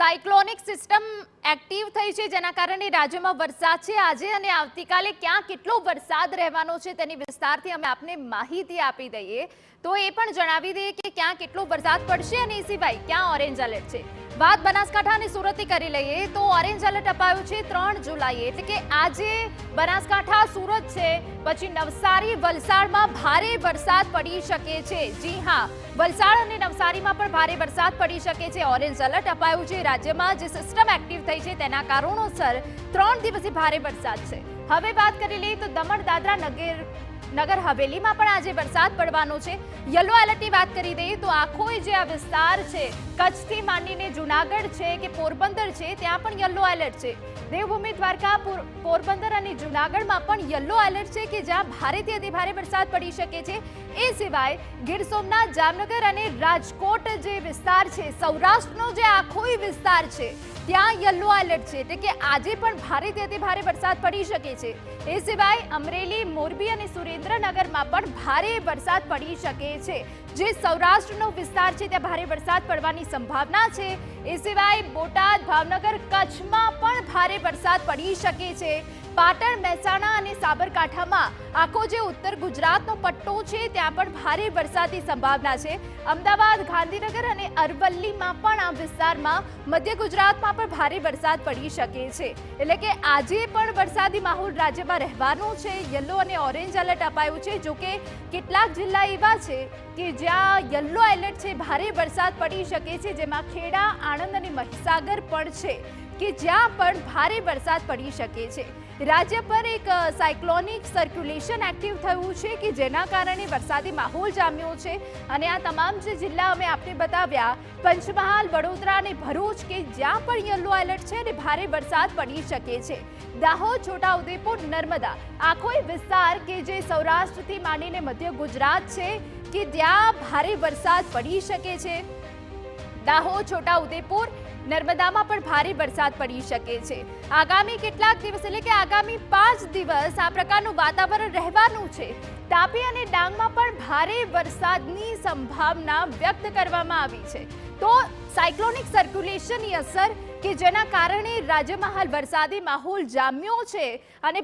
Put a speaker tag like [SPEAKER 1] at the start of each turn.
[SPEAKER 1] Cyclonic system active થઈ છે, જેના કારણે રાજ્યમાં વરસાદ છે. આજે અને આવતીકાલે ક્યાં કેટલો વરસાદ રહેવાનો છે તેની વિસ્તારથી અમે આપને માહિતી આપી દઈએ. તો એ પણ જણાવી દઈએ કે ક્યાં કેટલો વરસાદ પડશે અને એ સિવાય ક્યાં ઓરેન્જ એલર્ટ છે. વાત બનાસકાંઠા અને સુરતની કરી લઈએ તો ઓરેન્જ એલર્ટ અપાયું છે 3 જુલાઈએ, એટલે કે આજે બનાસકાંઠા, સુરત છે, પછી નવસારી, વલસાડમાં ભારે વરસાદ પડી શકે છે. જી હા, વલસાડ અને નવસારીમાં પણ ભારે વરસાદ પડી શકે છે. ઓરેન્જ એલર્ટ અપાયું છે. રાજ્યમાં જે સિસ્ટમ એક્ટિવ થઈ છે તેના કારણોસર 3 દિવસથી ભારે વરસાદ છે. હવે વાત કરી લઈએ તો દમણ, દાદરા, નગર હવેલીમાં પણ આજે વરસાદ પડવાનો છે. યલો એલર્ટની વાત કરી દઈએ તો આખો જે આ વિસ્તાર છે, કચ્છથી માંડીને જુનાગઢ છે કે પોરબંદર છે, ત્યાં પણ યલો એલર્ટ છે. દેવભૂમિ, દ્વારકા, પોરબંદર અને જુનાગઢમાં પણ યલો એલર્ટ છે કે જ્યાં ભારેથી અતિ ભારે વરસાદ પડી શકે છે. એ સિવાય ગીર સોમનાથ, જામનગર અને રાજકોટ જે વિસ્તાર છે, સૌરાષ્ટ્રનો જે આખો વિસ્તાર છે, ત્યાં યલો એલર્ટ છે, એટલે કે આજે પણ ભારેથી અતિ ભારે વરસાદ પડી શકે છે. એ સિવાય અમરેલી, મોરબી અને સુરેન્દ્રનગરમાં પણ ભારે વરસાદ પડી શકે છે. જે સૌરાષ્ટ્રનો વિસ્તાર છે ત્યાં ભારે વરસાદ પડવાની સંભાવના છે. એ સિવાય બોટાદ, ભાવનગર, કચ્છમાં પણ ભારે વરસાદ પડી શકે છે. પાટણ, મહેસાણા અને સાબરકાંઠામાં આખો જે ઉત્તર ગુજરાતનો પટ્ટો છે ત્યાં પણ ભારે વરસાદની સંભાવના છે. અમદાવાદ, ગાંધીનગર અને અરવલ્લીમાં પણ આ વિસ્તારમાં, મધ્ય ગુજરાતમાં પણ ભારે વરસાદ પડી શકે છે. એટલે કે આજે પણ વરસાદી માહોલ રાજ્યમાં રહેવાનો છે. યલો અને ઓરેન્જ એલર્ટ અપાયું છે. જોકે કેટલાક જિલ્લા એવા છે કે જ્યાં યલો એલર્ટ છે, ભારે વરસાદ પડી શકે છે, જેમાં ખેડા, આણંદ અને મહીસાગર પણ છે કે જ્યાં પણ ભારે વરસાદ પડી શકે છે. રાજ્ય પર એક સાયક્લોનિક સર્ક્યુલેશન એક્ટિવ થયું છે કે જેના કારણે વરસાદી માહોલ જામ્યો છે. અને આ તમામ જે જિલ્લા અમે આપને બતાવ્યા, પંચમહાલ, વડોદરા અને ભરૂચ, કે જ્યાં પણ યલો એલર્ટ છે અને ભારે વરસાદ પડી શકે છે. દાહોદ, છોટાઉદેપુર, નર્મદા, આખો વિસ્તાર કે જે સૌરાષ્ટ્રથી માંડીને મધ્ય ગુજરાત છે કે ત્યાં ભારે વરસાદ પડી શકે છે. દાહોદ, છોટાઉદેપુર, નર્મદામાં પણ ભારે વરસાદ પડી શકે છે. આગામી કેટલાક દિવસ, એટલે કે આગામી 5 દિવસ આ પ્રકારનું વાતાવરણ રહેવાનું છે. તાપી અને ડાંગમાં પણ ભારે વરસાદની સંભાવના વ્યક્ત કરવામાં આવી છે. તો સાયક્લોનિક સર્ક્યુલેશનની અસર કે જેના કારણે રાજ્યમાં હાલ વરસાદી માહોલ જામ્યો છે અને